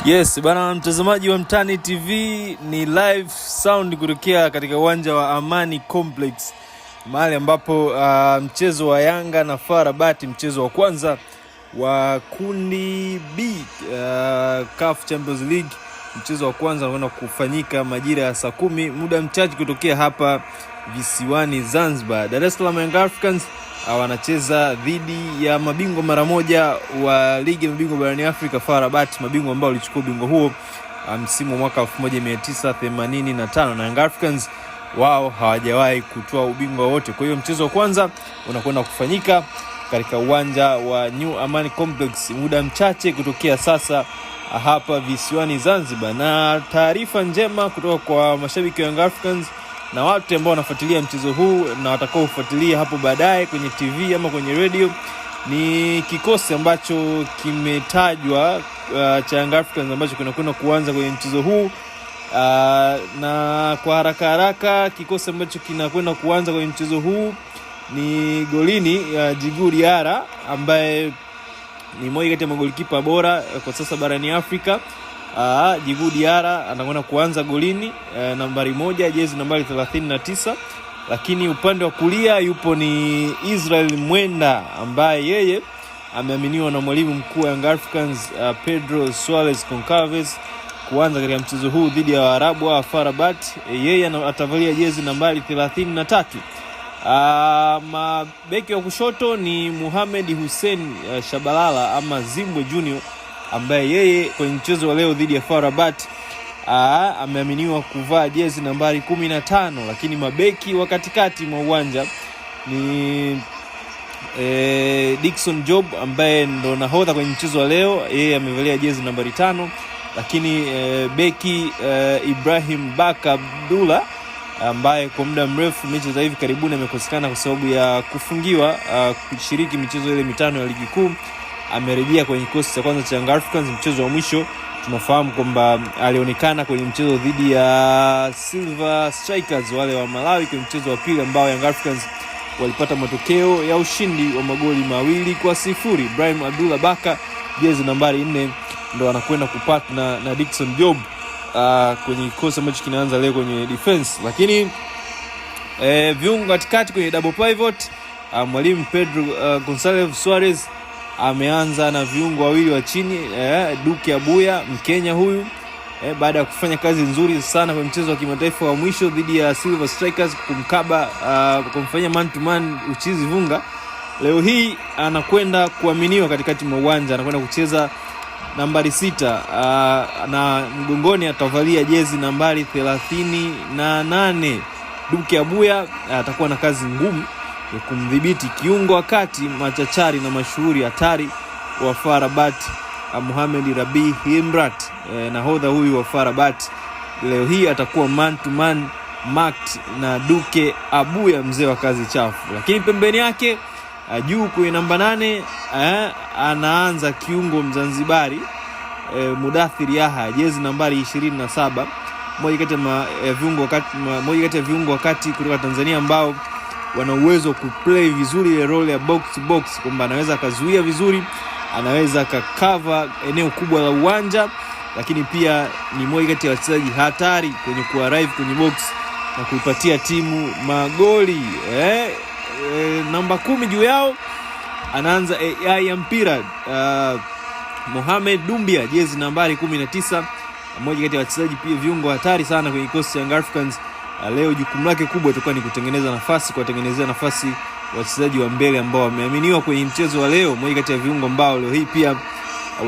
Yes, bana mtazamaji wa Mtani TV, ni live sound kutokea katika uwanja wa Amani Complex, mahali ambapo mchezo wa Yanga na FAR Rabat, mchezo wa kwanza wa kundi B CAF Champions League, mchezo wa kwanza unakwenda kufanyika majira ya saa 10, muda mchache kutokea hapa visiwani Zanzibar. Dar es Salaam Young Africans wanacheza dhidi ya mabingwa mara moja wa ligi ya mabingwa barani Afrika, FAR Rabat, mabingwa ambao walichukua ubingwa huo msimu mwaka 1985, na Young Africans wao hawajawahi kutoa ubingwa wote. Kwa hiyo mchezo wa kwanza unakwenda kufanyika katika uwanja wa New Amani Complex muda mchache kutokea sasa hapa visiwani Zanzibar. Na taarifa njema kutoka kwa mashabiki wa Young Africans na watu ambao wanafuatilia mchezo huu na watakao kufuatilia hapo baadaye kwenye TV ama kwenye radio, ni kikosi ambacho kimetajwa cha Young Africans ambacho kinakwenda kuanza kwenye mchezo huu. Na kwa haraka kikosi ambacho kinakwenda kuanza kwenye mchezo huu ni golini Djigui Diarra, ambaye ni mmoja kati ya magolikipa bora kwa sasa barani Afrika. Djigui Diarra anakwenda kuanza golini, nambari 1, jezi nambari 39. Lakini upande wa kulia yupo ni Israel Mwenda, ambaye yeye ameaminiwa na mwalimu mkuu wa Young Africans Pedro Suarez Concalves kuanza katika mchezo huu dhidi ya Waarabu wa FAR Rabat. Yeye atavalia jezi nambari 33. Mabeki wa kushoto ni Mohamed Hussein Shabalala ama Zimbwe Junior, ambaye yeye kwenye mchezo wa leo dhidi ya FAR Rabat ameaminiwa kuvaa jezi nambari 15. Lakini mabeki wa katikati mwa uwanja ni Dickson Job, ambaye ndo nahodha kwenye mchezo wa leo, yeye amevalia jezi nambari 5. Lakini beki Ibrahim Baka Abdullah, ambaye kwa muda mrefu mechi za hivi karibuni amekosekana kwa sababu ya kufungiwa kushiriki michezo ile mitano ya ligi kuu, amerejea kwenye kikosi cha kwanza cha Young Africans. Mchezo wa mwisho tunafahamu kwamba alionekana kwenye mchezo dhidi ya Silver Strikers wale wa Malawi, kwenye mchezo wa pili ambao Young Africans walipata matokeo ya ushindi wa magoli 2-0. Ibrahim Abdullah Baka jezi nambari 4 ndo anakwenda kupata na Dickson Job kwenye kikosi ambacho kinaanza leo kwenye defense. Lakini viungo katikati kwenye double pivot, mwalimu Pedro Gonçalves Suarez ameanza na viungo wawili wa chini, Duke Abuya Mkenya huyu, baada ya kufanya kazi nzuri sana kwenye mchezo wa kimataifa wa mwisho dhidi ya Silver Strikers, kumkaba kumfanyia man to man Uchizi Vunga. Leo hii anakwenda kuaminiwa katikati mwa uwanja, anakwenda kucheza nambari 6, na mgongoni atavalia jezi nambari 38. Duke Abuya atakuwa na kazi ngumu ya kumdhibiti kiungo wakati machachari na mashuhuri hatari wa FAR Rabat Mohamed Rabi Himrat. Nahodha huyu wa FAR Rabat leo hii atakuwa man to man marked na Duke Abuya, mzee wa kazi chafu. Lakini pembeni yake juu kwenye namba 8 anaanza kiungo Mzanzibari Mudathir Yahya, jezi nambari 27, mmoja kati ya viungo wakati kutoka Tanzania ambao wana uwezo wa kuplay vizuri ile role ya box to box, kwamba anaweza akazuia vizuri, anaweza akakava eneo kubwa la uwanja, lakini pia ni mmoja kati ya wachezaji hatari kwenye kuarrive kwenye box na kuipatia timu magoli. Namba 10 juu yao anaanza AI ya mpira Mohamed Dumbia, jezi nambari 19, mmoja kati ya wachezaji pia viungo hatari sana kwenye kikosi cha Young Africans. Leo jukumu lake kubwa itakuwa ni kutengeneza nafasi, kuwatengenezea nafasi wachezaji wa mbele ambao wameaminiwa kwenye mchezo wa leo, mmoja kati ya viungo ambao leo hii pia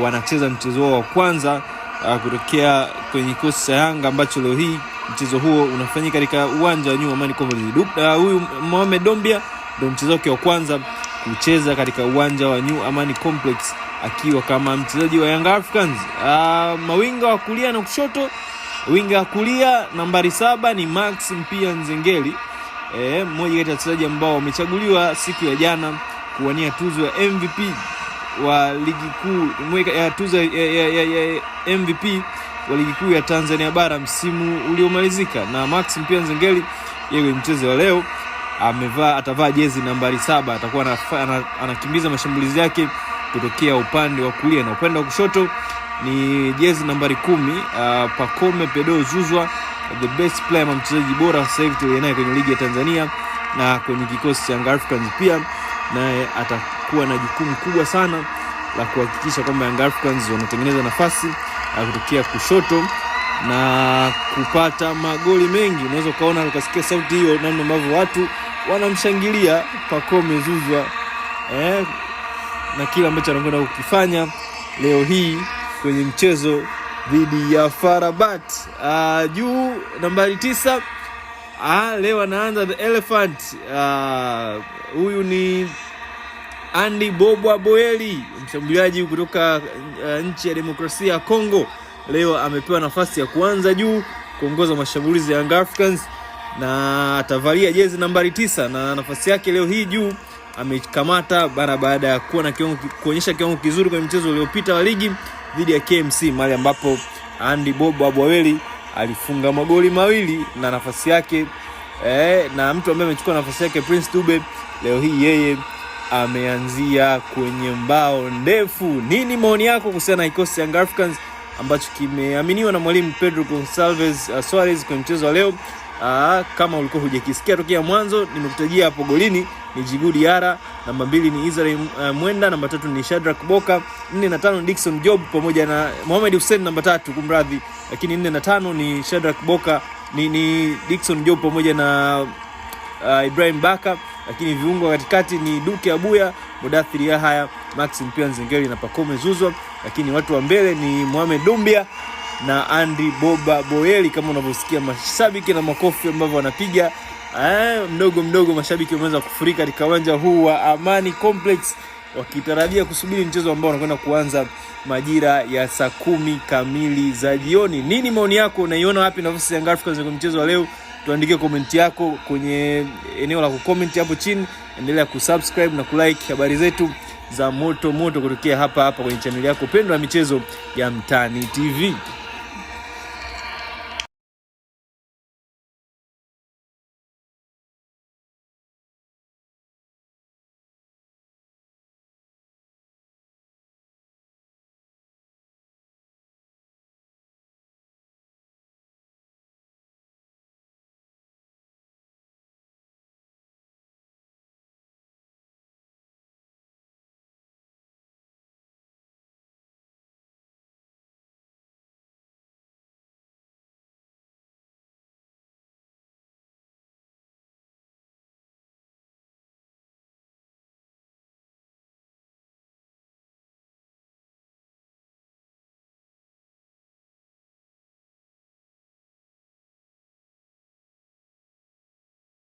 wanacheza mchezo wao wa kwanza kutokea kwenye kikosi cha Yanga, ambacho leo hii mchezo huo unafanyika katika uwanja wa New Amani Complex. Huyu Mohamed Dumbia ndio mchezo wake wa kwanza kucheza katika uwanja wa New Amani Complex akiwa kama mchezaji wa Young Africans. Mawinga wa kulia na kushoto, winga wa kulia nambari 7 ni Max Mpia Nzengeli, mmoja kati ya wachezaji ambao wamechaguliwa siku ya jana kuwania tuzo ya MVP wa ligi kuu, tuzo ya MVP wa ligi kuu ya Tanzania bara msimu uliomalizika. Na Max Mpia Nzengeli yeye mchezo wa leo atavaa jezi nambari 7, atakuwa anakimbiza mashambulizi yake kutokea upande wa kulia, na upande wa kushoto ni jezi nambari 10, Pacome Pedro Zouzoua, the best player, mchezaji bora sasa hivi tulionaye kwenye ligi ya Tanzania na kwenye kikosi cha Young Africans pia, naye atakuwa na jukumu kubwa sana la kuhakikisha kwamba Young Africans wanatengeneza nafasi kutokea kushoto na kupata magoli mengi. Unaweza kaona ukasikia sauti hiyo, namna ambavyo watu wanamshangilia Pacome Zouzoua na kila ambacho anakwenda kukifanya leo hii kwenye mchezo dhidi ya FAR Rabat. Juu nambari 9, leo anaanza the elephant. Huyu ni Andy Bobwa Boeli, mshambuliaji kutoka nchi ya Demokrasia ya Kongo. Leo amepewa nafasi ya kuanza juu kuongoza mashambulizi ya Young Africans na atavalia jezi nambari 9, na nafasi yake leo hii juu amekamata baada ya kuwa na kuonyesha kiwango kizuri kwenye mchezo uliopita wa ligi dhidi ya KMC, mahali ambapo Andy Bobwa Boeli alifunga magoli 2 na nafasi yake na mtu ambaye amechukua nafasi yake Prince Dube leo hii yeye ameanzia kwenye mbao ndefu. Nini maoni yako kuhusiana na kikosi cha Young Africans ambacho kimeaminiwa na mwalimu Pedro Gonçalves Soares kwenye mchezo wa leo? Kama ulikuwa hujakisikia tokea mwanzo, nimekutajia hapo golini ni Djigui Diarra, namba 2 ni Israel Mwenda, namba 3 ni Shadrack Boka, 4 na 5 Dickson Job pamoja na Mohamed Hussein namba 3, kumradhi, lakini 4 na 5 ni Shadrack Boka, ni Dickson Job pamoja na Ibrahim Baka, lakini viungo katikati ni Duke Abuya, Mudathir Yahya, Maxim Pia Nzengeli na Pacome Zouzoua, lakini watu wa mbele ni Mohamed Dumbia na Andy Bobwa Boeli. Kama unavyosikia mashabiki na makofi ambavyo wanapiga mdogo mashabiki wameanza kufurika katika uwanja huu wa Amani Complex wakitarajia kusubiri mchezo ambao unakwenda kuanza majira ya saa 10 kamili za jioni. Nini maoni yako? Unaiona wapi nafasi ya Young Africans kwenye mchezo wa leo? Tuandike comment yako kwenye eneo la kucomment hapo chini. Endelea kusubscribe na kulike habari zetu za moto kutokea hapa kwenye channel yako pendwa ya michezo ya Mtaani TV.